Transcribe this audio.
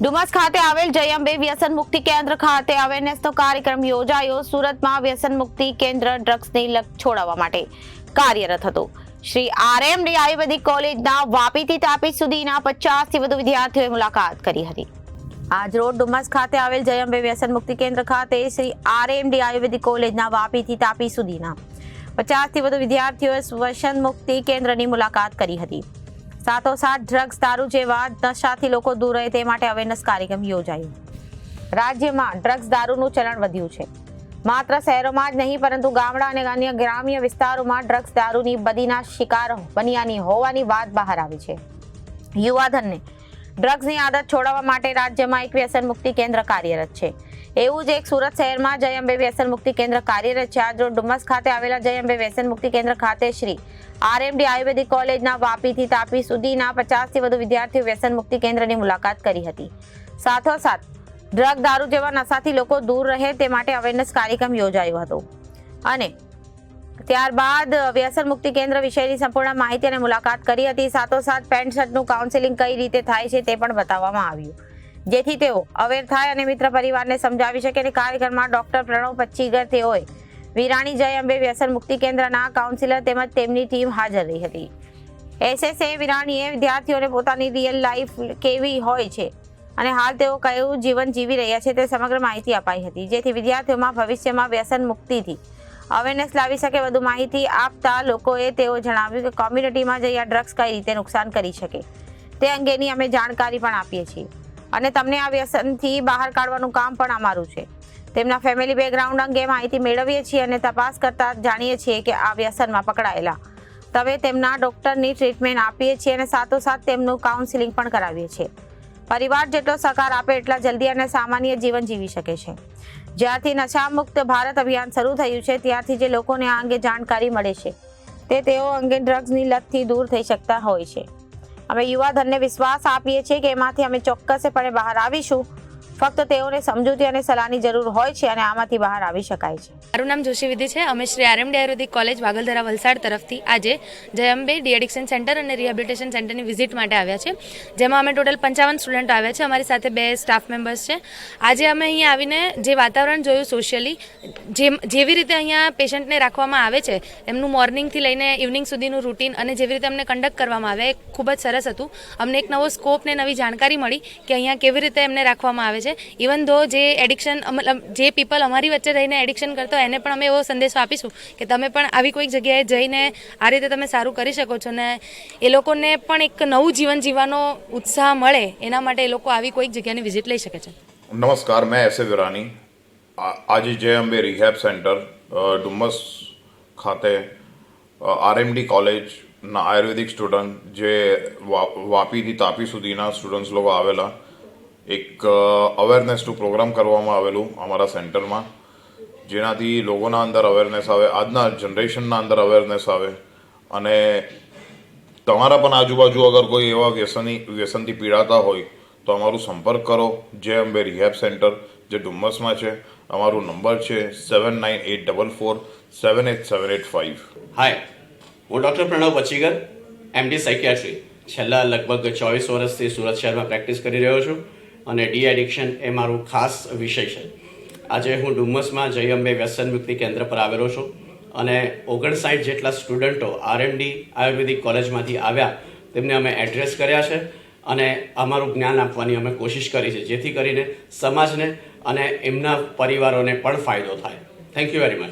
ડુમસ ખાતે આવેલ જય અંબે વ્યસન મુક્તિ કેન્દ્ર ખાતે અવેરનેસનો કાર્યક્રમ યોજાયો। સુરતમાં વ્યસન મુક્તિ કેન્દ્ર ડ્રગ્સની લત છોડાવવા માટે કાર્યરત હતો। શ્રી આરએમડી આયુર્વેદિક કોલેજના વાપીથી તાપી સુધીના 50 થી વધુ વિદ્યાર્થીઓએ મુલાકાત કરી હતી। આજ રોજ ડુમસ ખાતે આવેલ જય અંબે વ્યસન મુક્તિ કેન્દ્ર ખાતે શ્રી આરએમડી આયુર્વેદિક કોલેજના વાપીથી તાપી સુધીના 50 થી વધુ વિદ્યાર્થીઓએ વ્યસન મુક્તિ કેન્દ્રની મુલાકાત કરી હતી। સાથોસાથ ડ્રગ્સ દારૂ જેવા નશાથી લોકો દૂર રહે તે માટે અવેરનેસ કાર્યક્રમ યોજાયો। રાજ્યમાં ડ્રગ્સ દારૂનું ચલણ વધ્યું છે। માત્ર શહેરોમાં જ નહીં પરંતુ ગામડા અને અન્ય ગ્રામ્ય વિસ્તારોમાં ડ્રગ્સ દારૂની બદીના શિકાર બન્યાની હોવાની વાત બહાર આવી છે। યુવાધનને ડ્રગ્સની આદત છોડાવવા માટે રાજ્યમાં એક વ્યસન મુક્તિ કેન્દ્ર કાર્યરત છે। એવું જ એક સુરત શહેરમાં જય અંબે વ્યસન મુક્તિ કેન્દ્ર કાર્યરત છે। આજ રોજ ડુમસ ખાતે આવેલા જય અંબે વ્યસન મુક્તિ કેન્દ્ર ખાતે શ્રી આરએમડી આયુર્વેદિક કોલેજના વાપીથી તાપી સુધીના 50 થી વધુ વિદ્યાર્થીઓ વ્યસન મુક્તિ કેન્દ્રની મુલાકાત કરી હતી। સાથોસાથ ડ્રગ દારૂ જેવા નશાથી લોકો દૂર રહે તે માટે અવેરનેસ કાર્યક્રમ યોજાયો હતો અને ત્યારબાદ વ્યસન મુક્તિ કેન્દ્ર વિશેની સંપૂર્ણ માહિતી અને મુલાકાત કરી હતી। સાથોસાથ પેન્ટ શર્ટનું કાઉન્સેલિંગ કઈ રીતે થાય છે તે પણ બતાવવામાં આવ્યું, જેથી તેઓ અવેર થાય અને મિત્ર પરિવારને સમજાવી શકે। અને કાર્યક્રમમાં ડોક્ટર પ્રણવ પચ્ચીગર તેઓએ વિરાણી જય અંબે વ્યસન મુક્તિ કેન્દ્રના કાઉન્સિલર તેમજ તેમની ટીમ હાજર રહી હતી। એસએસએ વિરાણીએ વિદ્યાર્થીઓને પોતાની રિયલ લાઈફ કેવી હોય છે અને હાલ તેઓ કયું જીવન જીવી રહ્યા છે તે સમગ્ર માહિતી અપાઈ હતી, જેથી વિદ્યાર્થીઓમાં ભવિષ્યમાં વ્યસન મુક્તિથી અવેરનેસ લાવી શકે। વધુ માહિતી આપતા લોકોએ તેઓ જણાવ્યું કે કોમ્યુનિટીમાં જઈ આ ડ્રગ્સ કઈ રીતે નુકસાન કરી શકે તે અંગેની અમે જાણકારી પણ આપીએ છીએ અને તમને આ વ્યસનથી બહાર કાઢવાનું કામ પણ અમારું છે। તેમના ફેમિલી બેકગ્રાઉન્ડ અંગે માહિતી મેળવીએ છીએ અને તપાસ કરતા જાણીએ છીએ કે આ વ્યસનમાં પકડાયેલા તમે તેમના ડોક્ટરની ટ્રીટમેન્ટ આપીએ છીએ અને સાથોસાથ તેમનું કાઉન્સિલિંગ પણ કરાવીએ છીએ। પરિવાર જેટલો સહકાર આપે એટલા જલ્દી અને સામાન્ય જીવન જીવી શકે છે। જ્યારથી નશામુક્ત ભારત અભિયાન શરૂ થયું છે ત્યારથી જે લોકોને આ અંગે જાણકારી મળે છે તે તેઓ અંગે ડ્રગ્સની લતથી દૂર થઈ શકતા હોય છે। અમે યુવાધનને વિશ્વાસ આપીએ છીએ કે એમાંથી અમે ચોક્કસપણે બહાર આવીશું। ફક્ત તેઓને સમજૂતી અને સલાહની જરૂર હોય છે અને આમાંથી બહાર આવી શકાય છે। મારું નામ જોશી વિધિ છે। અમે શ્રી આરએમડી આયુર્વેદિક કોલેજ વાગલધરા વલસાડ તરફથી આજે જય અંબે ડી એડિક્શન સેન્ટર અને રિહેબિલિટેશન સેન્ટરની વિઝિટ માટે આવ્યા છે, જેમાં અમે ટોટલ 55 સ્ટુડન્ટો આવ્યા છે। અમારી સાથે 2 સ્ટાફ મેમ્બર્સ છે। આજે અમે અહીંયા આવીને જે વાતાવરણ જોયું સોશિયલી, જેવી રીતે અહીંયા પેશન્ટને રાખવામાં આવે છે, એમનું મોર્નિંગથી લઈને ઇવનિંગ સુધીનું રૂટીન અને જેવી રીતે અમને કન્ડક્ટ કરવામાં આવે એ ખૂબ જ સરસ હતું। અમને એક નવો સ્કોપ ને નવી જાણકારી મળી કે અહીંયા કેવી રીતે એમને રાખવામાં આવે છે। ઇવન ધો જે એડિક્શન જે પીપલ અમારી વચ્ચે રહીને એડિક્શન કરતો એને પણ અમે એવો સંદેશો આપીશું કે તમે પણ આવી કોઈક જગ્યાએ જઈને આ રીતે તમે સારું કરી શકો છો ને એ લોકોને પણ એક નવું જીવન જીવવાનો ઉત્સાહ મળે એના માટે એ લોકો આવી કોઈક જગ્યાની વિઝિટ લઈ શકે છે। नमस्कार, मैं ऐसे विरानी आज जय अंबे रिहैब सेंटर डुमस खाते आरएमडी कॉलेजना आयुर्वेदिक स्टूडेंट जे वापीથી તાપી સુધીના સ્ટુડન્ટ્સ લોકો આવેલા એક અવેરનેસનું પ્રોગ્રામ કરવામાં આવેલું અમારા સેન્ટરમાં, જેનાથી લોકોના અંદર અવેરનેસ આવે, આજના જનરેશનના અંદર અવેરનેસ આવે અને તમારા પણ આજુબાજુ અગર કોઈ એવા વ્યસનથી પીડાતા હોય તો અમારું સંપર્ક કરો। જય અંબે રિહેબ સેન્ટર જે ડુમસમાં છે। અમારું નંબર છે 7984478785। હાય, હું ડૉક્ટર પ્રણવ પચ્ચીગર, એમડી સાયકિયાટ્રી છેલ્લા લગભગ 24 વર્ષથી સુરત શહેરમાં પ્રેક્ટિસ કરી રહ્યો છું અને ડી એડિક્શન એ મારું ખાસ વિષય છે। આજે હું ડુમસમાં જય અંબે વ્યસન મુક્તિ કેન્દ્ર પર આવેલો છું અને 59 જેટલા સ્ટુડન્ટો આરએમડી આયુર્વેદિક કોલેજમાંથી આવ્યા, તેમને અમે એડ્રેસ કર્યા છે અને અમારું જ્ઞાન આપવાની અમે કોશિશ કરી છે, જેથી કરીને સમાજને અને એમના પરિવારોને પણ ફાયદો થાય। Thank you very much.